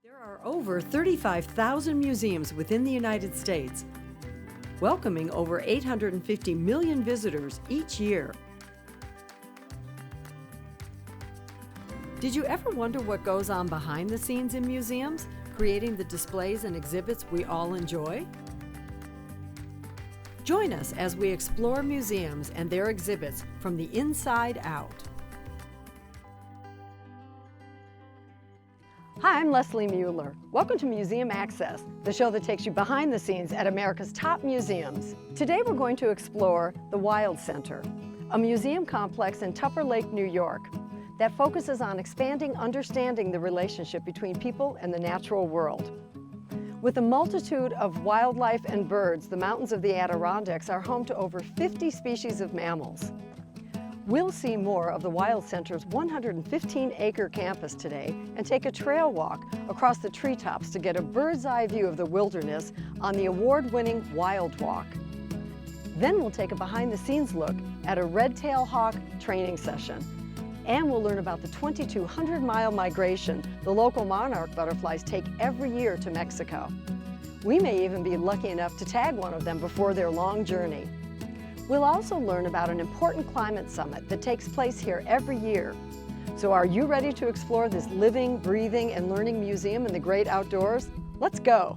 There are over 35,000 museums within the United States, welcoming over 850 million visitors each year. Did you ever wonder what goes on behind the scenes in museums, creating the displays and exhibits we all enjoy? Join us as we explore museums and their exhibits from the inside out. Hi, I'm Leslie Mueller. Welcome to Museum Access, the show that takes you behind the scenes at America's top museums. Today we're going to explore the Wild Center, a museum complex in Tupper Lake, New York, that focuses on expanding understanding the relationship between people and the natural world. With a multitude of wildlife and birds, the mountains of the Adirondacks are home to over 50 species of mammals. We'll see more of the Wild Center's 115-acre campus today and take a trail walk across the treetops to get a bird's-eye view of the wilderness on the award-winning Wild Walk. Then we'll take a behind-the-scenes look at a red-tailed hawk training session. And we'll learn about the 2,200-mile migration the local monarch butterflies take every year to Mexico. We may even be lucky enough to tag one of them before their long journey. We'll also learn about an important climate summit that takes place here every year. So are you ready to explore this living, breathing, and learning museum in the great outdoors? Let's go!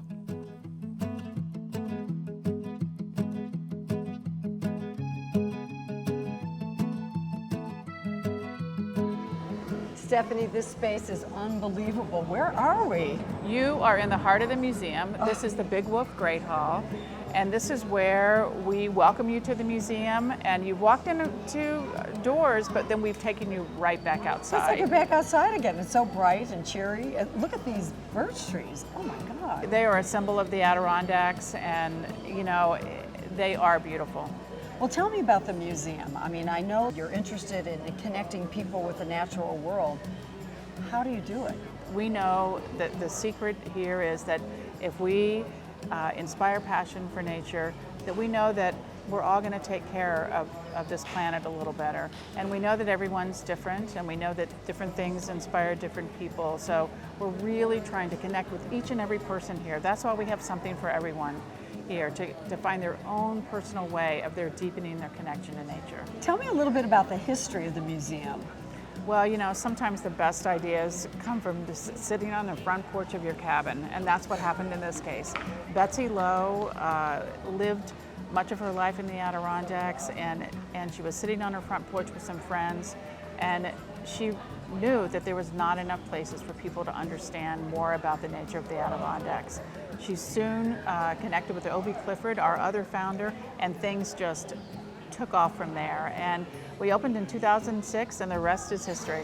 Stephanie, this space is unbelievable. Where are we? You are in the heart of the museum. This is the Big Wolf Great Hall, and this is where we welcome you to the museum. And you've walked into doors, but then we've taken you right back outside. Let's take you back outside again. It's so bright and cheery. Look at these birch trees. Oh my God. They are a symbol of the Adirondacks, and you know, they are beautiful. Well, tell me about the museum. I mean, I know you're interested in connecting people with the natural world. How do you do it? We know that the secret here is that if we inspire passion for nature, that we know that we're all going to take care of this planet a little better. And we know that everyone's different, and we know that different things inspire different people. So we're really trying to connect with each and every person here. That's why we have something for everyone here, to find their own personal way of their deepening their connection to nature. Tell me a little bit about the history of the museum. Well, you know, sometimes the best ideas come from just sitting on the front porch of your cabin, and that's what happened in this case. Betsy Lowe lived much of her life in the Adirondacks, and she was sitting on her front porch with some friends, and she knew that there was not enough places for people to understand more about the nature of the Adirondacks. She soon connected with Obie Clifford, our other founder, and things just took off from there. And we opened in 2006, and the rest is history.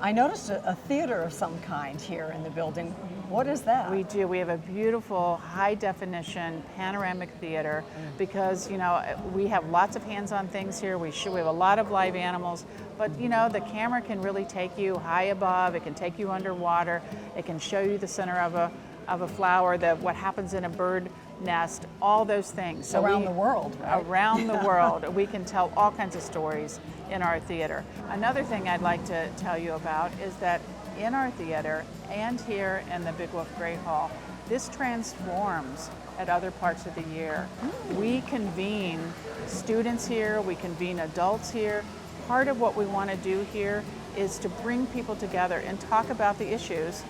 I noticed a theater of some kind here in the building. What is that? We do. We have a beautiful high-definition panoramic theater because, you know, we have lots of hands-on things here. We have a lot of live animals, but, you know, the camera can really take you high above. It can take you underwater. It can show you the center of a flower, what happens in a bird nest, all those things. So around the world, right? Around the world. We can tell all kinds of stories in our theater. Another thing I'd like to tell you about is that in our theater and here in the Big Wolf Great Hall, this transforms at other parts of the year. We convene students here, we convene adults here. Part of what we want to do here is to bring people together and talk about the issues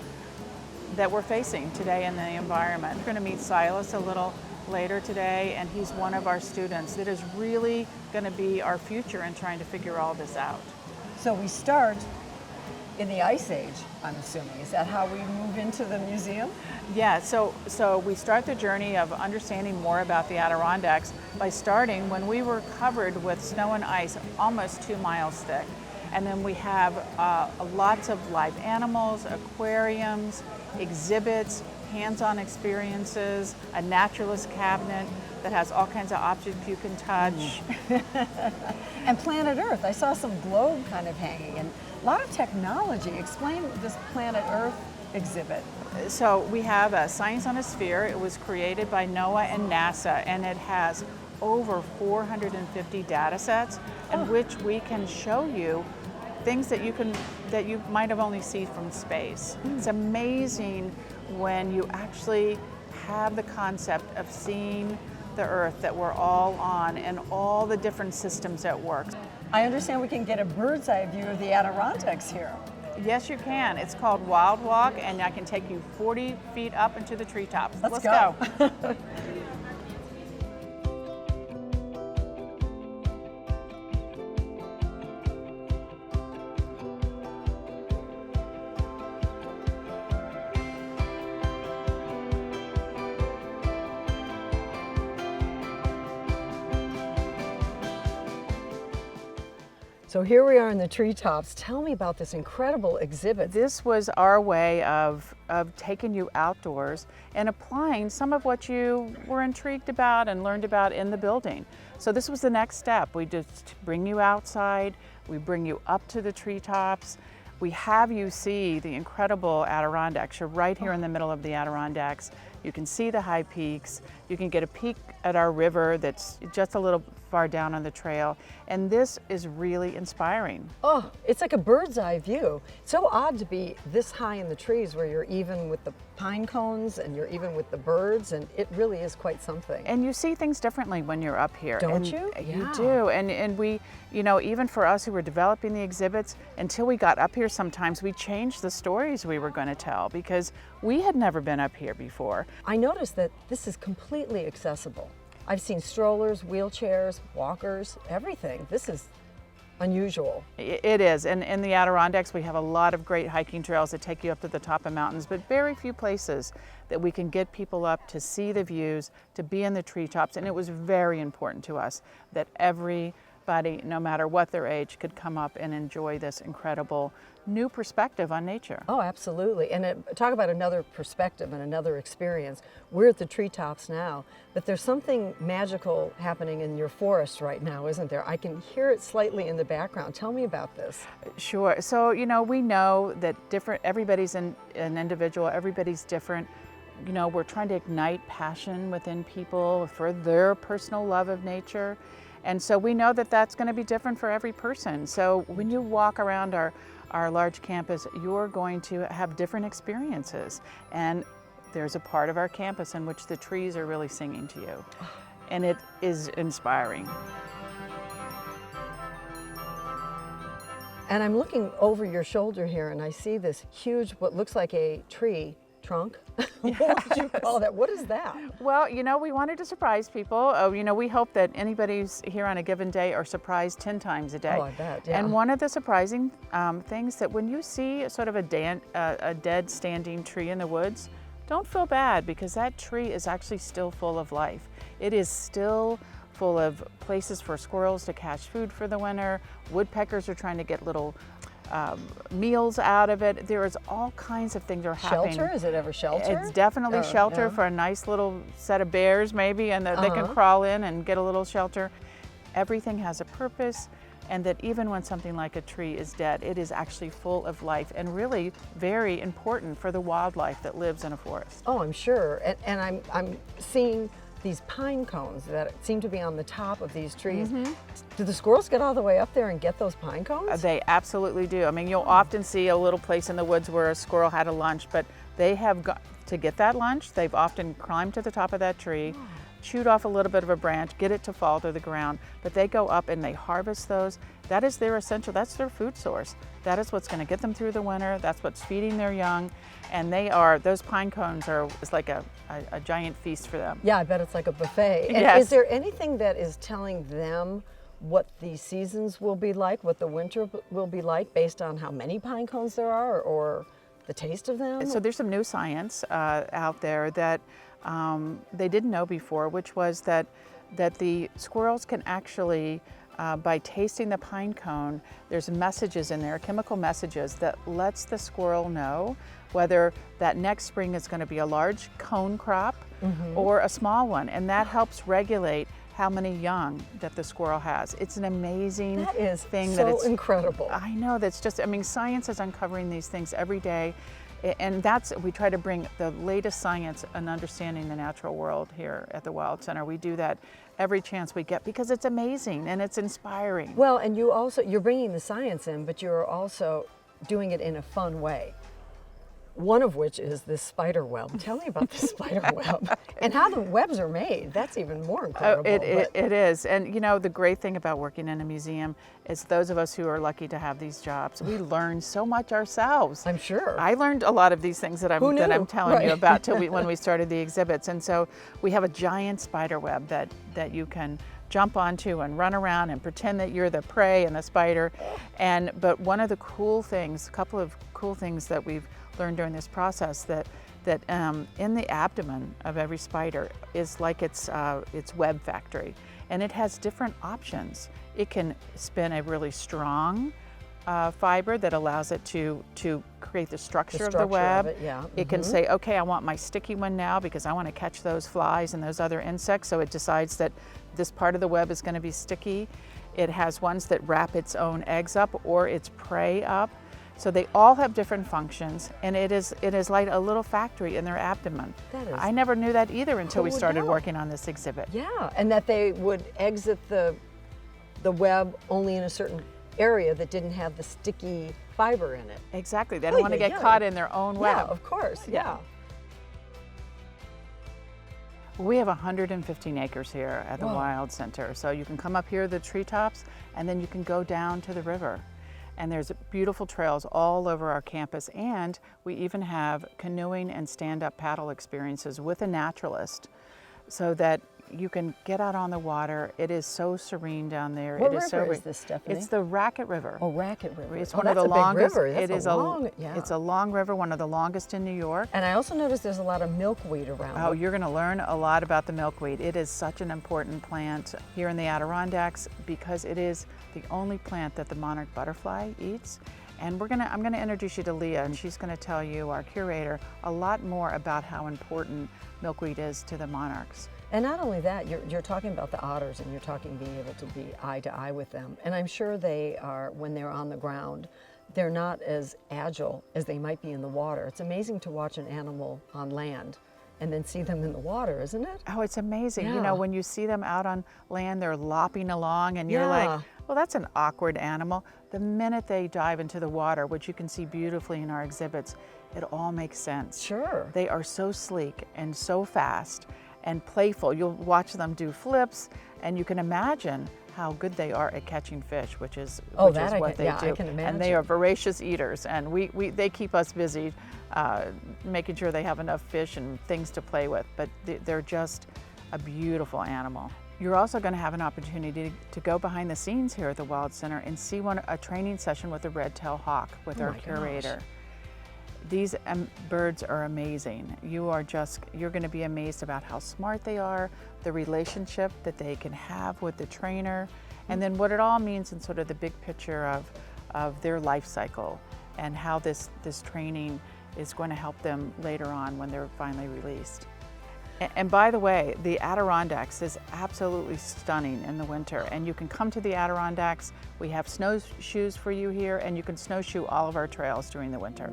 that we're facing today in the environment. We're going to meet Silas a little later today, and he's one of our students that is really going to be our future in trying to figure all this out. So we start in the Ice Age, I'm assuming. Is that how we move into the museum? Yeah, so we start the journey of understanding more about the Adirondacks by starting when we were covered with snow and ice almost 2 miles thick. And then we have lots of live animals, aquariums, exhibits, hands-on experiences, a naturalist cabinet that has all kinds of objects you can touch. And Planet Earth, I saw some globe kind of hanging, and a lot of technology. Explain this Planet Earth exhibit. So we have a Science on a Sphere. It was created by NOAA and NASA, and it has over 450 data sets in which we can show you things that you might have only seen from space. It's amazing when you actually have the concept of seeing the Earth that we're all on and all the different systems at work. I understand we can get a bird's eye view of the Adirondacks here. Yes, you can. It's called Wild Walk, and I can take you 40 feet up into the treetops. Let's go. So here we are in the treetops. Tell me about this incredible exhibit. This was our way of taking you outdoors and applying some of what you were intrigued about and learned about in the building. So this was the next step. We just bring you outside, we bring you up to the treetops, we have you see the incredible Adirondacks. You're right here in the middle of the Adirondacks. You can see the high peaks. You can get a peek at our river that's just a little far down on the trail. And this is really inspiring. Oh, it's like a bird's eye view. It's so odd to be this high in the trees where you're even with the pine cones and you're even with the birds, and it really is quite something. And you see things differently when you're up here. Don't you? You do. And we, you know, even for us who were developing the exhibits, until we got up here sometimes we changed the stories we were going to tell because we had never been up here before. I noticed that this is completely accessible. I've seen strollers, wheelchairs, walkers, everything. This is unusual. It is, and in the Adirondacks we have a lot of great hiking trails that take you up to the top of mountains, but very few places that we can get people up to see the views, to be in the treetops, and it was very important to us that everybody, no matter what their age, could come up and enjoy this incredible new perspective on nature. Oh, absolutely. And talk about another perspective and another experience. We're at the treetops now, but there's something magical happening in your forest right now, isn't there? I can hear it slightly in the background. Tell me about this. Sure. So, you know, we know that everybody's an individual, everybody's different. You know, we're trying to ignite passion within people for their personal love of nature. And so we know that that's going to be different for every person. So when you walk around our large campus, you're going to have different experiences. And there's a part of our campus in which the trees are really singing to you. And it is inspiring. And I'm looking over your shoulder here and I see this huge, what looks like a tree trunk. What would you call that? What is that? Well, you know, we wanted to surprise people. You know, we hope that anybody who's here on a given day are surprised 10 times a day. Oh, I bet, yeah. And one of the surprising things that when you see sort of a dead standing tree in the woods, don't feel bad because that tree is actually still full of life. It is still full of places for squirrels to catch food for the winter. Woodpeckers are trying to get little meals out of it. There is all kinds of things are happening. Shelter? Is it ever shelter? It's definitely shelter for a nice little set of bears maybe, and they can crawl in and get a little shelter. Everything has a purpose, and that even when something like a tree is dead, it is actually full of life and really very important for the wildlife that lives in a forest. Oh, I'm sure. And I'm seeing these pine cones that seem to be on the top of these trees. Mm-hmm. Do the squirrels get all the way up there and get those pine cones? They absolutely do. I mean, you'll often see a little place in the woods where a squirrel had a lunch, but they have got to get that lunch. They've often climbed to the top of that tree, chewed off a little bit of a branch, get it to fall to the ground, but they go up and they harvest those. That is their essential, that's their food source. That is what's going to get them through the winter. That's what's feeding their young. And those pine cones it's like a giant feast for them. Yeah, I bet it's like a buffet. And yes. Is there anything that is telling them what the seasons will be like, what the winter will be like, based on how many pine cones there are or the taste of them? So there's some new science out there that they didn't know before, which was that the squirrels can actually, by tasting the pine cone, there's messages in there, chemical messages that lets the squirrel know whether that next spring is going to be a large cone crop or a small one, and that helps regulate how many young that the squirrel has. It's an amazing thing. So incredible. I know, that's just, I mean, science is uncovering these things every day. And we try to bring the latest science and understanding the natural world here at the Wild Center. We do that every chance we get because it's amazing and it's inspiring. Well, and you're bringing the science in, but you're also doing it in a fun way. One of which is this spider web. Tell me about this spider web and how the webs are made. That's even more incredible. It is. And you know, the great thing about working in a museum is those of us who are lucky to have these jobs, we learn so much ourselves. I'm sure. I learned a lot of these things that I'm telling you about when we started the exhibits. And so we have a giant spider web that you can jump onto and run around and pretend that you're the prey and the spider. But one of the cool things, a couple of cool things that we've learned during this process, that in the abdomen of every spider is like its web factory, and it has different options. It can spin a really strong fiber that allows it to create the structure of the web. It can say, okay, I want my sticky one now because I want to catch those flies and those other insects, so it decides that this part of the web is going to be sticky. It has ones that wrap its own eggs up or its prey up. So they all have different functions, and it is like a little factory in their abdomen. I never knew that either until we started working on this exhibit. Yeah, and that they would exit the web only in a certain area that didn't have the sticky fiber in it. Exactly. They don't want to get caught in their own web. Yeah, of course. Yeah. We have 115 acres here at the Wild Center. So you can come up here to the treetops, and then you can go down to the river. And there's beautiful trails all over our campus, and we even have canoeing and stand-up paddle experiences with a naturalist so that you can get out on the water. It is so serene down there. What river is this, Stephanie? It's the Racket River. Oh, Racket River. It's one of the longest. Big river. It's a long river, one of the longest in New York. And I also noticed there's a lot of milkweed around. Oh, you're going to learn a lot about the milkweed. It is such an important plant here in the Adirondacks because it is the only plant that the monarch butterfly eats. And I'm going to introduce you to Leah, and she's going to tell you, our curator, a lot more about how important milkweed is to the monarchs. And not only that, you're talking about the otters, and you're talking being able to be eye to eye with them. And I'm sure they are, when they're on the ground, they're not as agile as they might be in the water. It's amazing to watch an animal on land and then see them in the water, isn't it? Oh, it's amazing. Yeah. You know, when you see them out on land, they're lopping along, and you're like, well, that's an awkward animal. The minute they dive into the water, which you can see beautifully in our exhibits, it all makes sense. Sure. They are so sleek and so fast and playful. You'll watch them do flips, and you can imagine how good they are at catching fish, which is what they do. I can imagine. And they are voracious eaters, and they keep us busy making sure they have enough fish and things to play with, but they're just a beautiful animal. You're also going to have an opportunity to go behind the scenes here at the Wild Center and see a training session with a red-tailed hawk with our curator. Gosh. These birds are amazing. You're going to be amazed about how smart they are, the relationship that they can have with the trainer, and then what it all means in sort of the big picture of their life cycle and how this training is going to help them later on when they're finally released. And by the way, the Adirondacks is absolutely stunning in the winter, and you can come to the Adirondacks. We have snowshoes for you here, and you can snowshoe all of our trails during the winter.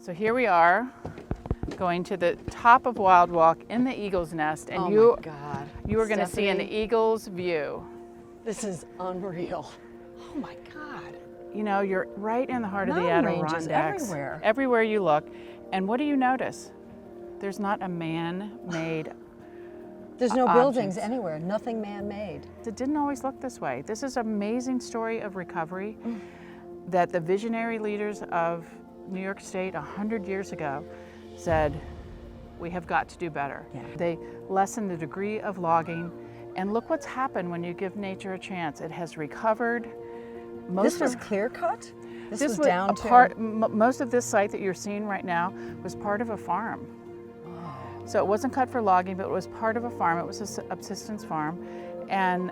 So here we are, going to the top of Wild Walk in the Eagle's Nest, and you are going to see an eagle's view. This is unreal. Oh my God. You know, you're right in the heart of the Adirondacks. Everywhere. Everywhere you look. And what do you notice? There's not a man-made There's no buildings anywhere, nothing man-made. It didn't always look this way. This is an amazing story of recovery that the visionary leaders of New York State 100 years ago said, we have got to do better. Yeah. They lessened the degree of logging, and look what's happened when you give nature a chance. It has recovered. This was clear cut? This was down to... Most of this site that you're seeing right now was part of a farm. So it wasn't cut for logging, but it was part of a farm. It was a subsistence farm. And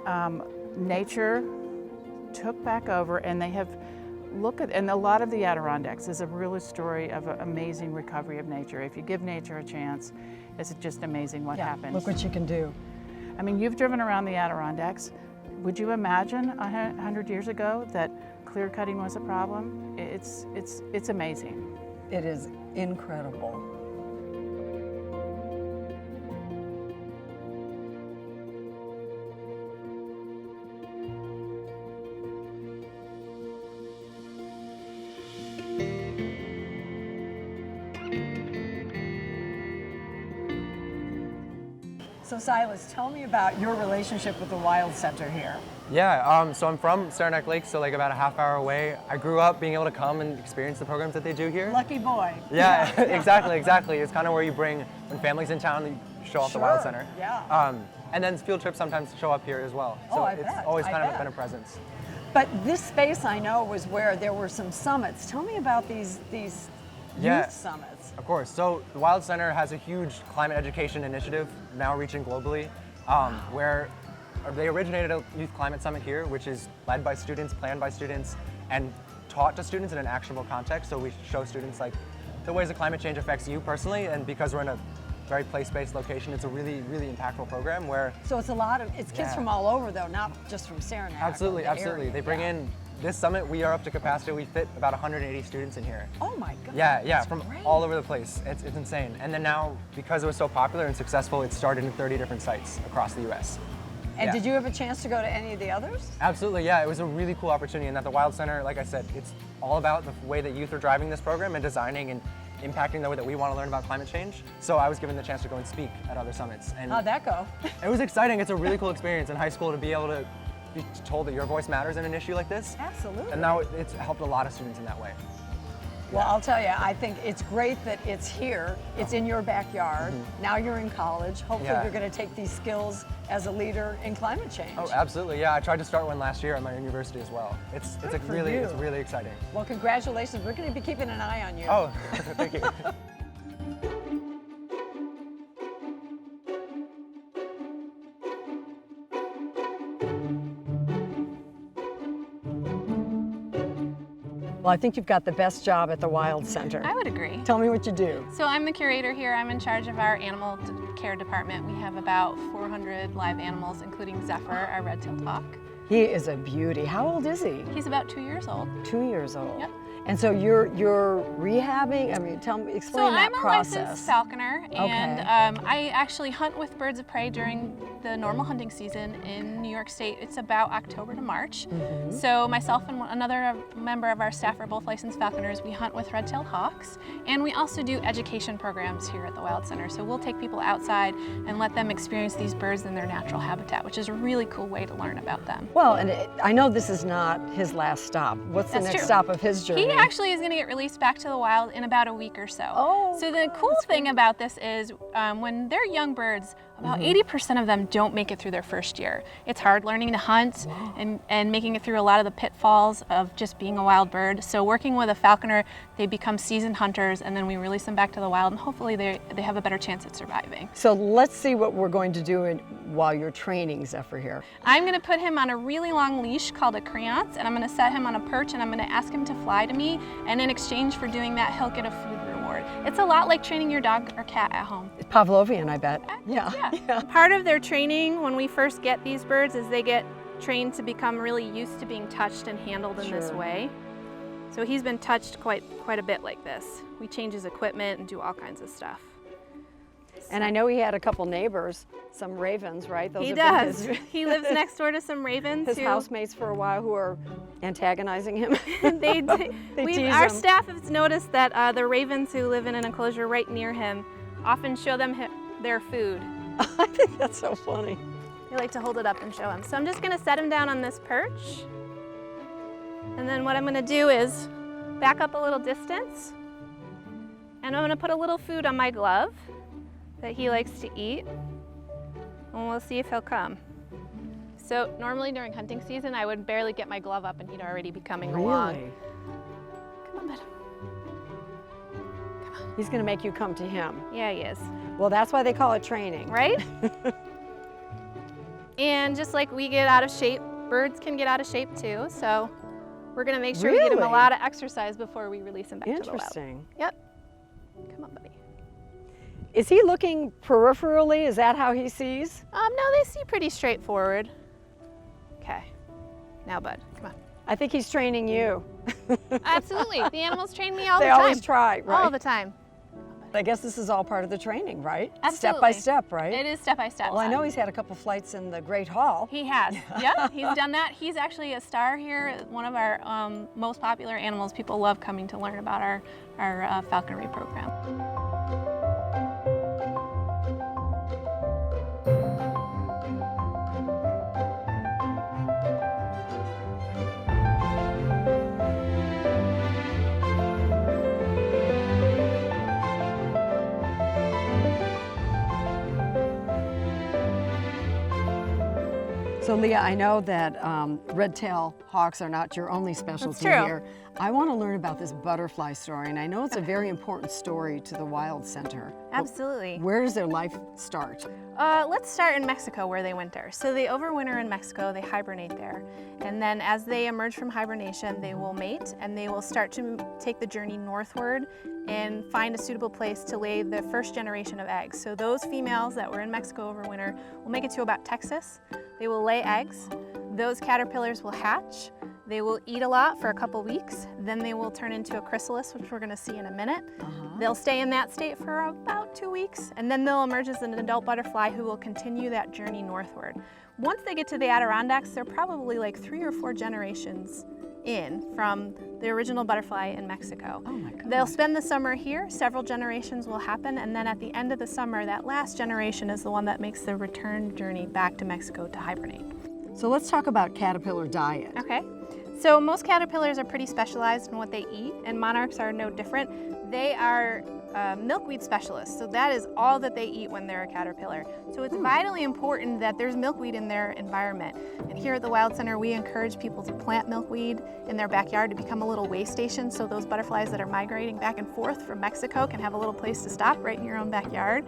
nature took back over, and they have and a lot of the Adirondacks is a real story of an amazing recovery of nature. If you give nature a chance, it's just amazing what happens. Look what you can do. I mean, you've driven around the Adirondacks. Would you imagine 100 years ago that clear cutting was a problem? It's amazing. It is incredible. So Silas, tell me about your relationship with the Wild Center here. Yeah, so I'm from Saranac Lake, so like about a half hour away. I grew up being able to come and experience the programs that they do here. Lucky boy. Yeah, exactly. It's kind of where you bring, when families in town, you show off the Wild Center. Yeah. And then field trips sometimes show up here as well. So I it's bet. always kind of been a presence. But this space, I know, was where there were some summits. Tell me about these youth summits. Of course. So the Wild Center has a huge climate education initiative now reaching globally, where they originated a youth climate summit here, which is led by students, planned by students, and taught to students in an actionable context. So we show students like the ways that climate change affects you personally, and because we're in a very place-based location, it's a really, really impactful program where... So it's kids from all over though, not just from Saranac. Absolutely. They bring in this summit, we are up to capacity. We fit about 180 students in here. Oh my God. Yeah, from all over the place. It's insane. And then now, because it was so popular and successful, it started in 30 different sites across the US. And did you have a chance to go to any of the others? Absolutely, yeah. It was a really cool opportunity, and at the Wild Center, like I said, it's all about the way that youth are driving this program and designing and impacting the way that we want to learn about climate change. So I was given the chance to go and speak at other summits. And how'd that go? It was exciting. It's a really cool experience in high school to be able to be told that your voice matters in an issue like this. Absolutely. And now it's helped a lot of students in that way. Well, I'll tell you, I think it's great that it's here. It's in your backyard. Now you're in college. Hopefully you're going to take these skills as a leader in climate change. Oh, absolutely. Yeah, I tried to start one last year at my university as well. It's really exciting. Well, congratulations. We're going to be keeping an eye on you. Oh, thank you. Well, I think you've got the best job at the Wild Center. I would agree. Tell me what you do. So I'm the curator here. I'm in charge of our animal care department. We have about 400 live animals, including Zephyr, our red-tailed hawk. He is a beauty. How old is he? He's about 2 years old. 2 years old. Yep. And so you're explain that process. I'm a licensed falconer, and I actually hunt with birds of prey during the normal hunting season in New York State. It's about October to March. So myself and another member of our staff are both licensed falconers. We hunt with red-tailed hawks, and we also do education programs here at the Wild Center. So we'll take people outside and let them experience these birds in their natural habitat, which is a really cool way to learn about them. Well, and I know this is not his last stop. What's the next stop of his journey? He actually is going to get released back to the wild in about a week or so. Oh, so the cool thing about this is when they're young birds, about 80% of them don't make it through their first year. It's hard learning to hunt and making it through a lot of the pitfalls of just being a wild bird. So working with a falconer, they become seasoned hunters, and then we release them back to the wild, and hopefully they have a better chance at surviving. So let's see what we're going to do while you're training Zephyr here. I'm going to put him on a really long leash called a creance, and I'm going to set him on a perch, and I'm going to ask him to fly to me, and in exchange for doing that, he'll get a food reward. It's a lot like training your dog or cat at home. It's Pavlovian, I bet. Yeah. Part of their training when we first get these birds is they get trained to become really used to being touched and handled in this way. So he's been touched quite a bit like this. We change his equipment and do all kinds of stuff. And I know he had a couple neighbors, some ravens, right? He does. He lives next door to some ravens. His housemates for a while who are antagonizing him. Our staff has noticed that the ravens who live in an enclosure right near him often show them their food. I think that's so funny. They like to hold it up and show him. So I'm just going to set him down on this perch. And then what I'm going to do is back up a little distance. And I'm going to put a little food on my glove that he likes to eat, and we'll see if he'll come. So normally during hunting season, I would barely get my glove up and he'd already be coming along. Come on, bud. Come on. He's gonna make you come to him. Yeah, he is. Well, that's why they call it training. Right? And just like we get out of shape, birds can get out of shape too, so we're gonna make sure we get him a lot of exercise before we release him back to the wild. Interesting. Yep. Come on, buddy. Is he looking peripherally? Is that how he sees? No, they see pretty straightforward. Okay. Now, bud, come on. I think he's training you. Absolutely. The animals train me all the They time. They always try, right? All the time. I guess this is all part of the training, right? Absolutely. Step by step, right? It is step by step. Well, I know he's had a couple flights in the Great Hall. He has. Yeah, he's done that. He's actually a star here, one of our most popular animals. People love coming to learn about our falconry program. So Leah, I know that red-tailed hawks are not your only specialty true. here. I want to learn about this butterfly story, and I know it's a very important story to the Wild Center. Absolutely. Where does their life start? Let's start in Mexico where they winter. So they overwinter in Mexico, they hibernate there. And then as they emerge from hibernation, they will mate and they will start to take the journey northward and find a suitable place to lay the first generation of eggs. So those females that were in Mexico over winter will make it to about Texas. They will lay eggs. Those caterpillars will hatch. They will eat a lot for a couple weeks. Then they will turn into a chrysalis, which we're gonna see in a minute. They'll stay in that state for about 2 weeks, and then they'll emerge as an adult butterfly who will continue that journey northward. Once they get to the Adirondacks, they're probably like 3 or 4 generations in from the original butterfly in Mexico. Oh my goodness. They'll spend the summer here, several generations will happen, and then at the end of the summer, that last generation is the one that makes the return journey back to Mexico to hibernate. So let's talk about caterpillar diet. Okay, so most caterpillars are pretty specialized in what they eat, and monarchs are no different. They are milkweed specialists, so that is all that they eat when they're a caterpillar. So it's vitally important that there's milkweed in their environment. And here at the Wild Center, we encourage people to plant milkweed in their backyard to become a little way station, so those butterflies that are migrating back and forth from Mexico can have a little place to stop right in your own backyard.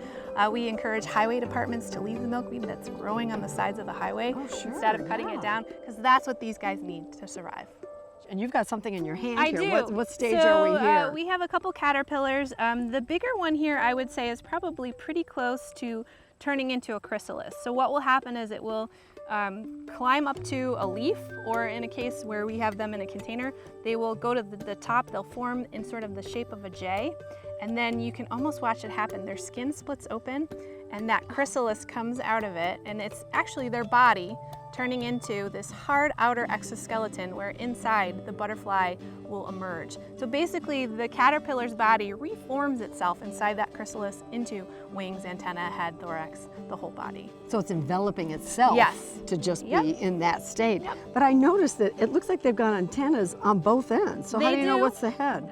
We encourage highway departments to leave the milkweed that's growing on the sides of the highway instead of cutting it down, because that's what these guys need to survive. And you've got something in your hand I here. do. What stage are we here? We have a couple caterpillars. The bigger one here, I would say, is probably pretty close to turning into a chrysalis. So what will happen is it will climb up to a leaf, or in a case where we have them in a container, they will go to the top. They'll form in sort of the shape of a J, and then you can almost watch it happen. Their skin splits open, and that chrysalis comes out of it, and it's actually their body turning into this hard outer exoskeleton where inside the butterfly will emerge. So basically the caterpillar's body reforms itself inside that chrysalis into wings, antenna, head, thorax, the whole body. So it's enveloping itself Yes. to just Yep. be in that state. Yep. But I noticed that it looks like they've got antennas on both ends. So how They do you know do. what's the head?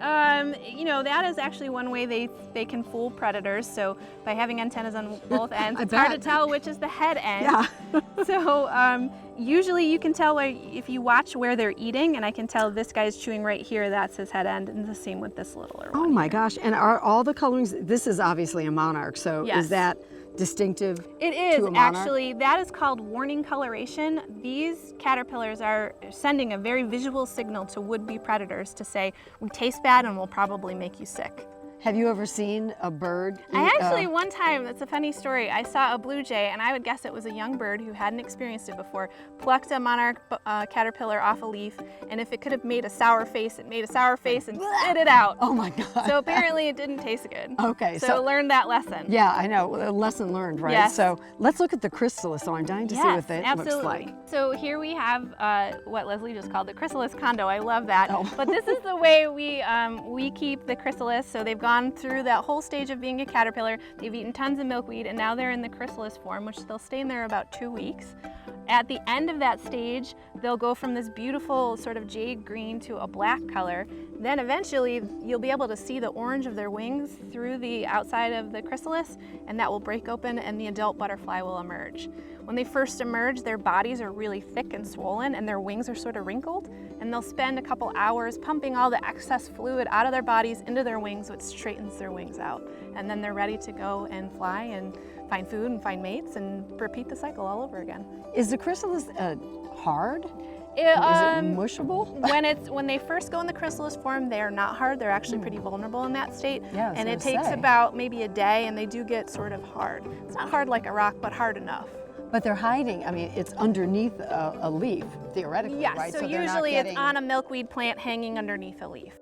You know, that is actually one way they can fool predators. So by having antennas on both ends, I it's hard to bet. tell which is the head end. Yeah. So usually you can tell if you watch where they're eating, and I can tell this guy's chewing right here, that's his head end, and the same with this littler one. Oh my gosh. And are all the colorings, this is obviously a monarch, so Yes. is that distinctive It to is a monarch? actually, that is called warning coloration. These caterpillars are sending a very visual signal to would-be predators to say, we taste bad and we'll probably make you sick. Have you ever seen a bird I eat, actually, one time, that's a funny story, I saw a blue jay, and I would guess it was a young bird who hadn't experienced it before, plucked a monarch caterpillar off a leaf, and if it could have made a sour face, it made a sour face and spit it out. Oh my God. So apparently it didn't taste good. Okay, So so learn that lesson. yeah, I know, a lesson learned, right? Yes. So let's look at the chrysalis. So I'm dying to see what that absolutely. looks like. So here we have what Leslie just called the chrysalis condo. I love that. Oh. But this is the way we keep the chrysalis. So they've gone through that whole stage of being a caterpillar. They've eaten tons of milkweed, and now they're in the chrysalis form, which they'll stay in there about 2 weeks. At the end of that stage, they'll go from this beautiful sort of jade green to a black color. Then eventually, you'll be able to see the orange of their wings through the outside of the chrysalis, and that will break open and the adult butterfly will emerge. When they first emerge, their bodies are really thick and swollen, and their wings are sort of wrinkled, and they'll spend a couple hours pumping all the excess fluid out of their bodies into their wings, which straightens their wings out. And then they're ready to go and fly and find food and find mates and repeat the cycle all over again. Is the chrysalis hard? Is Is it mushable? When they first go in the chrysalis form, they are not hard. They're actually pretty vulnerable in that state. Yeah, I was and it gonna takes say. about maybe a day, and they do get sort of hard. It's not hard like a rock, but hard enough. But they're hiding, I mean, it's underneath a leaf, theoretically, Yes, right? so they're not usually getting... it's on a milkweed plant hanging underneath a leaf.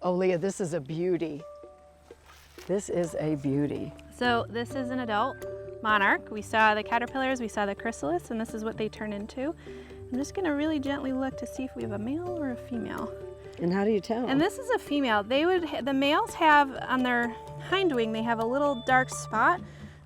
Oh, Leah, this is a beauty. This is a beauty. So this is an adult monarch. We saw the caterpillars, we saw the chrysalis, and this is what they turn into. I'm just gonna really gently look to see if we have a male or a female. And how do you tell? And this is a female. The males have on their hind wing, they have a little dark spot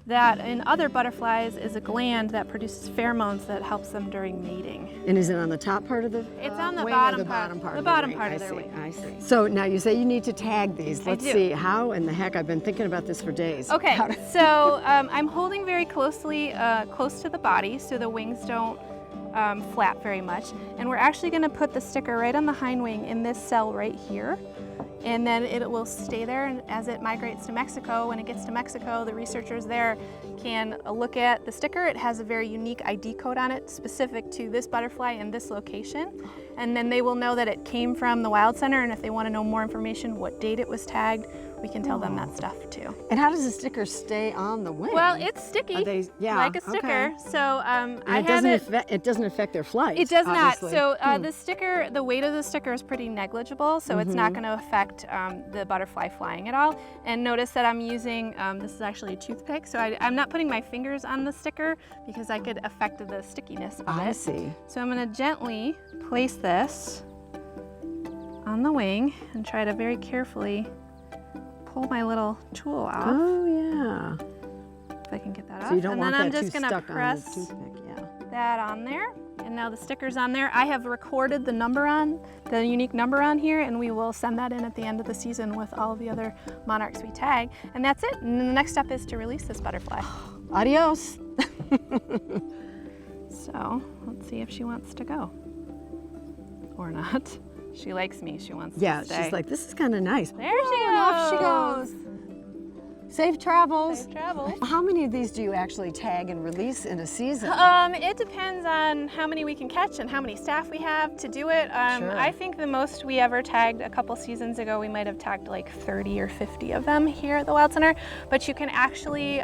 that in other butterflies is a gland that produces pheromones that helps them during mating. And is it on the top part of the It's on the wing bottom or the part. bottom part? The of bottom wing? part of I their see, wing. I see. So now you say you need to tag these. Let's do. see, how in the heck? I've been thinking about this for days. Okay, How to- so I'm holding very closely, close to the body so the wings don't flap very much. And we're actually going to put the sticker right on the hind wing in this cell right here. And then it will stay there, and as it migrates to Mexico, when it gets to Mexico, the researchers there can look at the sticker. It has a very unique ID code on it specific to this butterfly and this location. And then they will know that it came from the Wild Center, and if they want to know more information, what date it was tagged, we can tell them that stuff too. And how does the sticker stay on the wing? Well, it's sticky, Are they- yeah, like a sticker. okay. So And I it have doesn't it. it doesn't affect their flight. It does obviously. not. So the sticker, the weight of the sticker is pretty negligible, so it's not going to affect the butterfly flying at all. And notice that I'm using, this is actually a toothpick, so I'm not putting my fingers on the sticker because I could affect the stickiness of I it. see. So I'm going to gently place this on the wing and try to very carefully pull my little tool off. Oh yeah. If I can get that off. So you don't and want then I'm that just too going to stuck on press the toothpick. Yeah. that on there, and now the sticker's on there. I have recorded the number on, the unique number on here, and we will send that in at the end of the season with all of the other monarchs we tag, and that's it. And then the next step is to release this butterfly. Adios. So let's see if she wants to go or not. She likes me. She wants Yeah, to stay. she's like, this is kind of nice. there she goes. And off she goes. Safe travels. Safe travels. How many of these do you actually tag and release in a season? It depends on how many we can catch and how many staff we have to do it. Sure. I think the most we ever tagged a couple seasons ago, we might have tagged like 30 or 50 of them here at the Wild Center. But you can actually,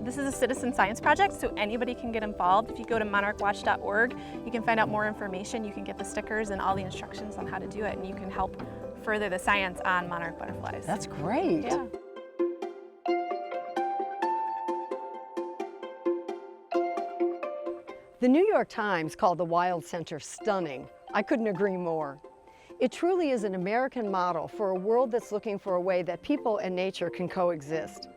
this is a citizen science project, so anybody can get involved. If you go to monarchwatch.org, you can find out more information. You can get the stickers and all the instructions on how to do it, and you can help further the science on monarch butterflies. That's great. Yeah. The New York Times called the Wild Center stunning. I couldn't agree more. It truly is an American model for a world that's looking for a way that people and nature can coexist.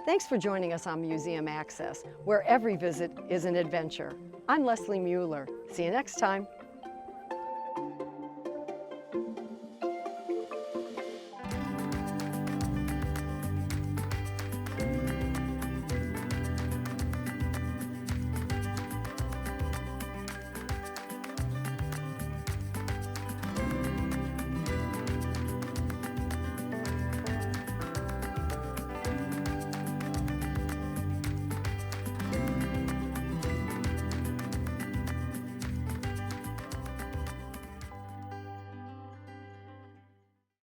Thanks for joining us on Museum Access, where every visit is an adventure. I'm Leslie Mueller. See you next time.